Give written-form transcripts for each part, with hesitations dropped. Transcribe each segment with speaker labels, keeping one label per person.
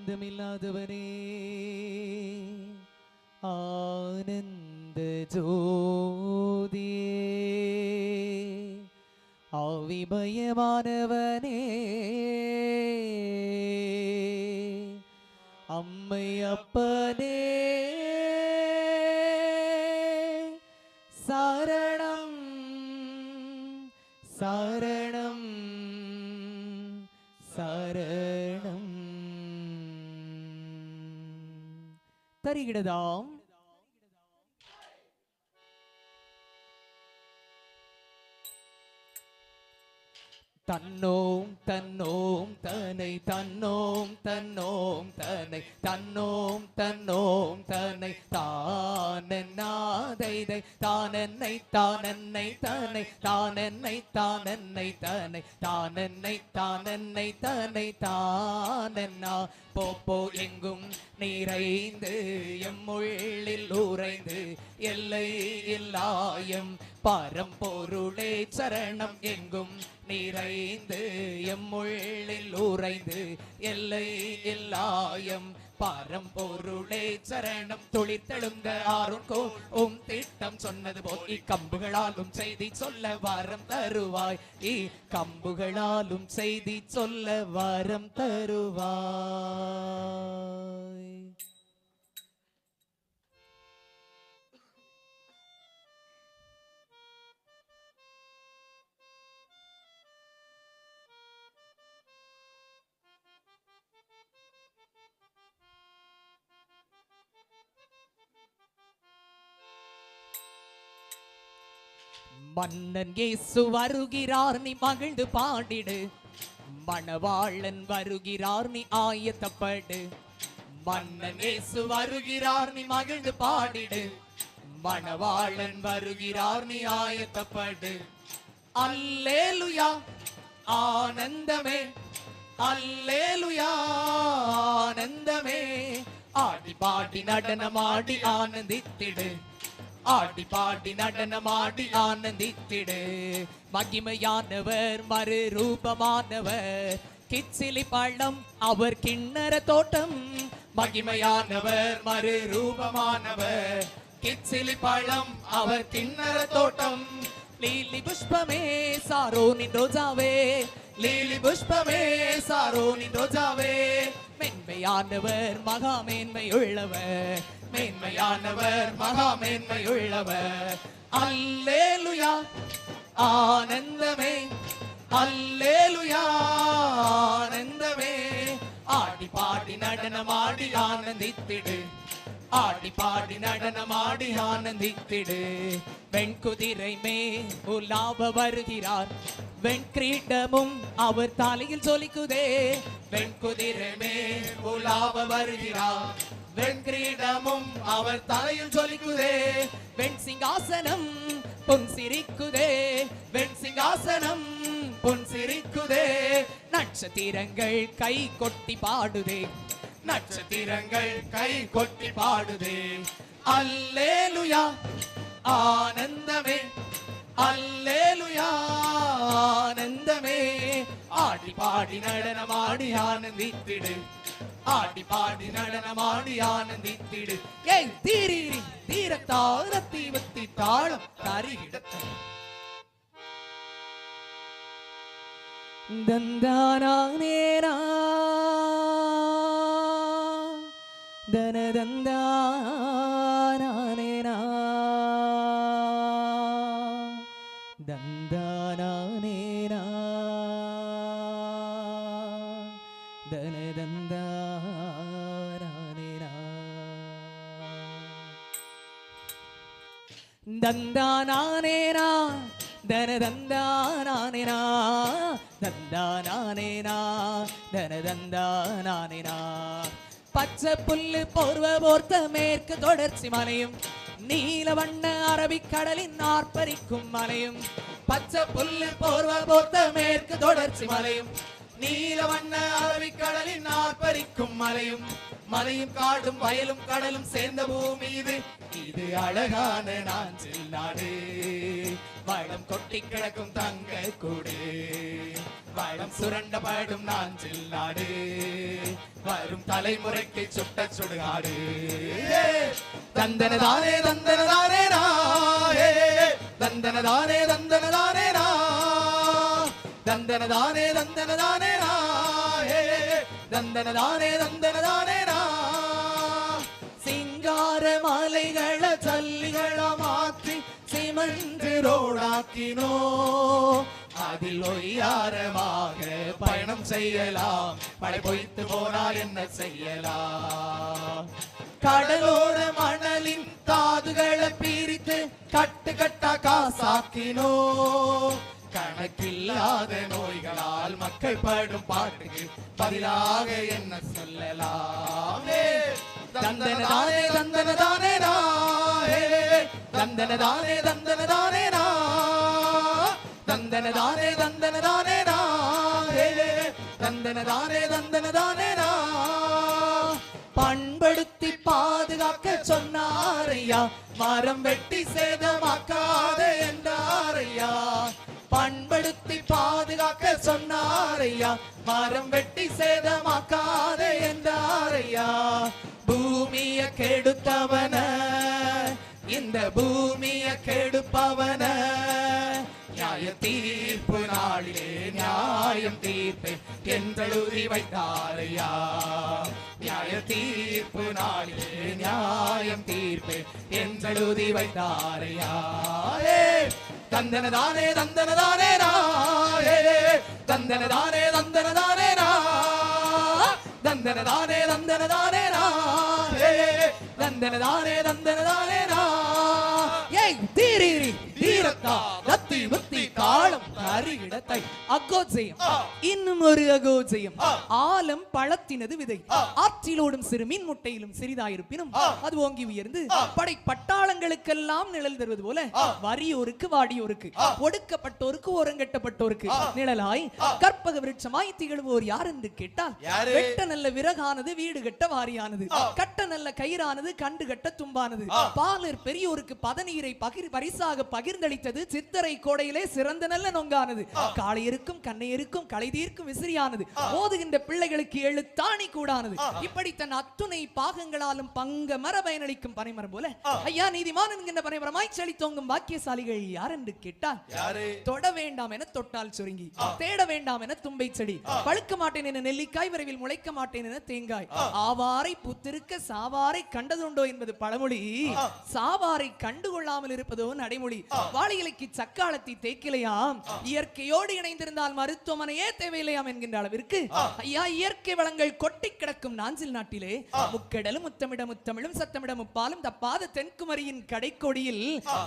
Speaker 1: அந்தமில்லாதவனே ஆனந்த ஜோதியே ஆவிமயமானவனே அம்மை அப்பனே சரணம் சரணம் சரணம் தருகிறதாம். தன்னோம் தன்னோம் தன்னை தன்னோம் தன்னோம் தன்னை தன்னோம் தன்னோம் தன்னை தானென்னாதைதை தானென்னை தானென்னை தன்னை தானென்னை தானென்னை தன்னை தானென்னை தானென்னை தன்னை தானென்னா போப்போ எங்கும் நிறைந்து எம்முள்ளில் உறைந்து எல்லை இல்லாயம் பரம்பொருளே சரணம் எங்கும் நிறைந்து எம்முள்ளில் உறைந்து எல்லை இல்லாயம் பரம்பொருளே சரணம் துளித்தெழுந்த ஆறுக்கோ திட்டம் சொன்னது போல் இக்கம்புகளாலும் செய்தி சொல்ல வரம் தருவாய் கம்புகளாலும் செய்தி சொல்ல வரம் தருவாய். மன்னன் இயேசு வருகிறார் நீ மகிழ்ந்து பாடிடு, மணவாளன் வருகிறார் நீ ஆயத்தப்படு. மன்னன் இயேசு வருகிறார் நீ மகிழ்ந்து பாடிடு, மணவாளன் வருகிறார் நீ ஆயத்தப்படு. அல்லேலுயா ஆனந்தமே அல்லேலுயா ஆனந்தமே ஆடி பாடி நடனமாடி ஆனந்தித்திடு, ஆடி பாடி நடனமாடி ஆனந்தித்திடு. மகிமையானவர் மறு ரூபமானவர் கிச்சிலி பழம் அவர் கிண்ணற தோட்டம். மகிமையானவர் மறு ரூபமானவர் கிச்சிலி பழம் அவர் கிண்ணற தோட்டம். லீலி புஷ்பமே சாரோனின் ரோஜாவே லீலி புஷ்பமே சாரோனின் ரோஜாவே. மென்மையானவர் மகா மேன்மையுள்ளவர் மேன்மையானவர் மகா மேன்மையுள்ளவர். அல்லேலுயா ஆனந்தமே அல்லேலுயா ஆனந்தமே ஆடி பாடி நடனமாடி ஆனந்தித்திடு, ஆடி பாடி நடனமாடி ஆனந்தித்திடு. வெண்குதிரை மேல் உலாவ வருகிறார் வெண்கிரீடமும் அவர் தலையில் ஜொலிக்குதே. வெண்குதிரை மேல் உலாவ வருகிறார் வெண்கிரீடமும் அவர் தலையில் ஜொலிக்குதே. வெண் சிங்காசனம் பொன் சிரிக்குதே வெண் சிங்காசனம் பொன் சிரிக்குதே. நட்சத்திரங்கள் கை கொட்டி பாடுதே நட்சத்திரங்கள் கை கொட்டி பாடுதே. அல்லேலுயா ஆனந்தமே அல்லேலுயா ஆனந்தமே ஆடி பாடி நடனமாடி ஆனந்தித்திடு, ஆடி பாடி நடனமாடி ஆனந்தித்திடு. ஏய் தீரீரி தீரத்தாரத்தி வத்தி தாளம் தரிகிடத்த தந்தானேனா தன தந்தானேனா தந்தானேனா தன தந்தானேனா தந்தானேனா தன தந்தானேனா தந்தானேனா தன தந்தானேனா. பச்சை புல்லு போர்வ போர்த்த மேற்கு தொடர்ச்சி மலையும் நீல வண்ண அரபிக்கடலின் ஆர்ப்பரிக்கும் மலையும். பச்சை புல்லு போர்வ போர்த்த மேற்கு தொடர்ச்சி மலையும் நீல வண்ண அரபிக்கடலின் ஆர்ப்பரிக்கும் மலையும். மலையும் காடும் வயலும் கடலும் சேர்ந்த பூமி இது, இது அழகான நாஞ்சில் நாடு வளம் கொட்டி கிடக்கும் தங்க கூடு வளம் சுரண்டப்படும் நாஞ்சில் நாடு வரும் தலைமுறைக்கு சுட்ட சுடுகாடு தந்தனதானே தந்தனதானே நாயே தந்தனதானே தந்தனதானே நா தந்தனதானே தந்தனதானே நாயே தந்தனதானே தந்தனதானே நா சிங்கார மாலைகள சல்லிகள மாற்றி சிமெண்ட் ரோடாக்கினோ அதில் ஒய்யாரமாக பயணம் செய்யலாம் மழை பொய்த்து போனால் என்ன செய்யலாம் கடலோர மணலின் தாதுகளை பிரித்து கட்டு கட்டா காசாக்கினோ கணக்கில்லாத நோய்களால் மக்கள் படும் பாட்டுக்கு பதிலாக என்ன சொல்லலாம் தந்தனதானே தந்தனதானே நாயே தந்தனதானே தந்தனதானே நா தந்தனதானே தந்தனதானே நாயே தந்தனதானே தந்தனதானே நா பண்படுத்தி பாதுகாக்க சொன்னாரையா மரம் வெட்டி சேதமாக்காத என்றாரையா பண்படுத்தி பாதுகாக்க சொன்னாரையா மரம் வெட்டி சேதமாக்காத என்றாரையா பூமிய கெடுத்தவன இந்த பூமிய கெடுப்பவன நியாய தீர்ப்பு நாளிலே நியாயம் தீர்ப்பேன் என்றெழுதி வைத்தாரையா நியாய தீர்ப்பு நாளிலே நியாயம் தீர்ப்பேன் என்றெழுதி வைத்தாரையா தந்தனதானே தந்தனதானே நாயே தந்தனதானே தந்தனதானே நா தந்தனதானே தந்தனதானே நாயே தந்தனதானே தந்தனதானே நா ஏய் தீரீரி தீரத்தா தத்தி முத்தி காலம் கரிகிடத்தை அகோஜயம் இன்னும் ஒரு அகோஜயம் ஆலம் பழத்தினது விதை ஆற்றிலோடும் சிறு மீன் முட்டையிலும் சிறிதாயிருப்பினும் அது ஓங்கி உயர்ந்து படை பட்டாளங்களுக்கெல்லாம் நிழல் தருவது போல வறியோருக்கு வாடியோருக்கு ஒடுக்கப்பட்டோருக்கு ஓரங்கட்டப்பட்டோருக்கு நிழலாய் கற்பக விருட்சமாய் திகழ்வோர் யார் என்று கேட்டால் வெட்ட நல்ல விறகானது வீடு கட்ட வாரியானது கட்ட நல்ல கயிறானது கண்டு கட்ட தும்பானது பாலர் பெரியோருக்கு பதநீரை பரிசாக பகிர்ந்தளித்தது சித்தரை கோடையிலே சிறந்த நல்ல நொங்கானது காளையருக்கும் கண்ணையருக்கும் களை தீர்க்கும் விசிறியானது ஓதுகின்ற பிள்ளைகளுக்கு எழுத்தாணி கூடானது இப்படி தன் அத்துணை பாகங்களாலும் பங்க மர பயனளிக்கும் பனைமரம் போல ஐயா நீதிமான் என்கின்ற பனைமரமாய் செழி தோங்கும் பாக்கியசாலிகள் யார் என்று கேட்டால் தொட வேண்டாம் என தொட்டால் சுருங்கி தேட வேண்டாம் என தும்பை செடி பழுக்க மாட்டேன் என நெல்லிக்காய் விரைவில் முளைக்க மாட்டேன் என தேங்காய் ஆவாரை புத்திருக்க சாவாரை கண்டதுண்டோ என்பது பழமொழி சாவாரை கண்டுகொள்ளாமல் இருப்பதோ நடைமொழி வாழையிலைக்கு சக்காலத்தை தேக்கிலையாம் இயற்கையோடு இணைந்திருந்தால் மருத்துவமனையே தேவையில்லையாம் என்கின்ற அளவிற்கு ஐயா இயற்கை வளங்கள் கொட்டி கிடக்கும் நாஞ்சில் நாட்டிலே முக்கடலும் முத்தமிழும் சத்தமிட முப்பாலும் தப்பாத தென்குமரியின் கடைக்கோடியில்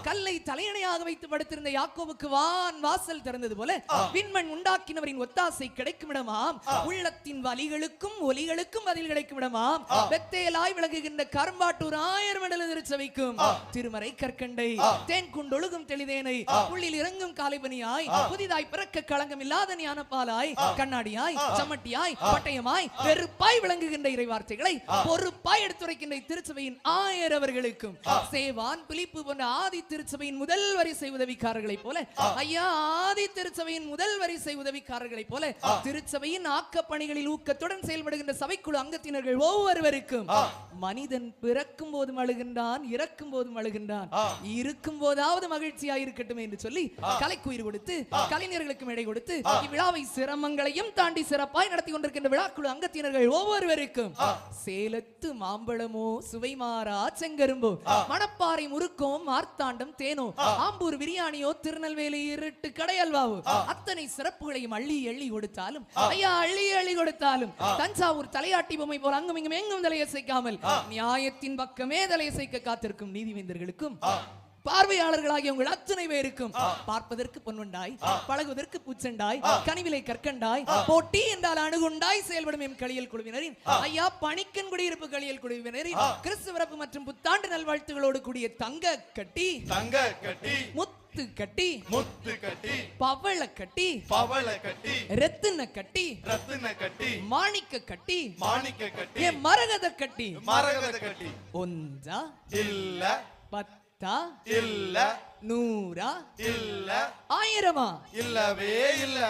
Speaker 1: கல்லை தலையணையாக வைத்து படுத்திருந்த யாக்கோவுக்கு வான் வாசல் திறந்தது போல விண்மண் உண்டாக்கினவரின் ஒத்தாசை கிடைக்கும் இடமாம் உள்ளத்தின் வலிகளுக்கும் ஒலிகளுக்கும் பதில் கிடைக்கும் இடமாம் வெத்தேலாய் விளங்குகின்ற கரும்பாட்டூர் 1000 மண்டல திருச்சபைக்கும் திருமறை கற்கண்டை தேன் குண்டொழுகும் தெளிதேனை புள்ளில் இறங்கும் காலைபனியாய் புதிதாய் பிறக்க களங்கம் இல்லாத ஞானப்பாலாய் கண்ணாடியாய் சம்மட்டியாய் பட்டயமாய் வெறுப்பாய் விளங்குகின்ற இறை வார்த்தைகளை பொறுப்பாய் எடுத்துரைக்கின்ற திருச்சபையின் 1000 அவர்களுக்கும் சேவான் பிலிப்பு போன்ற ஆதி திருச்சபையின் முதல் வரிசை உதவிக்காரர்களைப் போல ஐயா ஆதி திருச்சபையின் முதல் வரிசை உதவிக்காரர்களைப் போல திருச்சபையின் ஆக்கப்பணிகளில் ஊக்கத்துடன் செயல்படுகின்ற சபைக்குழு அங்கத்தினர்கள் ஒவ்வொருவருக்கும் மனிதன் பிறக்கும் போதும் அழுகின்றான் இறக்கும் போதும் அழுகின்றான் இருக்கும் போதாவது மகிழ்ச்சியாய் இருக்கட்டும் என்று சொல்லி கலைக்குயிர் கொடுத்து கலைஞர்களுக்கும் இடை கொடுத்து இவ்விழாவை சிரமங்களையும் தாண்டி சிறப்பாய் நடத்தி கொண்டிருக்கின்ற விழாக்குழு அங்கத்தினர்கள் ஒவ்வொருவருக்கும் சேலத்து மாம்பழமோ சுவை மாறா செங்கரும்போ மணப்பாறை முறுக்கோ மார்த்தாண்டம் தேனோ ஆம்பூர் பிரியாணியோ திருநெல்வேலி இருட்டு கடையல்வாவோ அத்தனை சிறப்புகளையும் அள்ளி அள்ளி கொடுத்தாலும் ஐயா அள்ளி அள்ளி கொடுத்தாலும் தஞ்சாவூர் தலையாட்டி பொம்மை போல் அங்கும் இங்கும் எங்கும் தலையசைக்காமல் நியாயத்தின் பக்கமே தலையசைக்க காத்திருக்கும் நீதிவேந்தர்களுக்கும் பார்வையாளர்களாகிய உங்கள் அத்தனை பேருக்கும் பார்ப்பதற்கு பொன்வண்டாய் பழகுவதற்கு பூச்செண்டாய் கனிவிலை கற்கண்டாய் போட்டி என்றால் அணுகுண்டாய் செயல்படும் எம் களியல் குழுவினரின் ஐயா பணிக்கன் குடியிருப்பு களியல் குழுவினரின் கிறிஸ்துவரப்பு மற்றும் புத்தாண்டு நல்வாழ்த்துகளோடு கூடிய தங்க கட்டி முத்து கட்டி பவள கட்டி ரத்தின கட்டி மாணிக்க கட்டி மரகத கட்டி ஒன்றா இல்ல பத்தா இல்ல 100
Speaker 2: இல்ல.
Speaker 1: 1000
Speaker 2: இல்லவே இல்ல.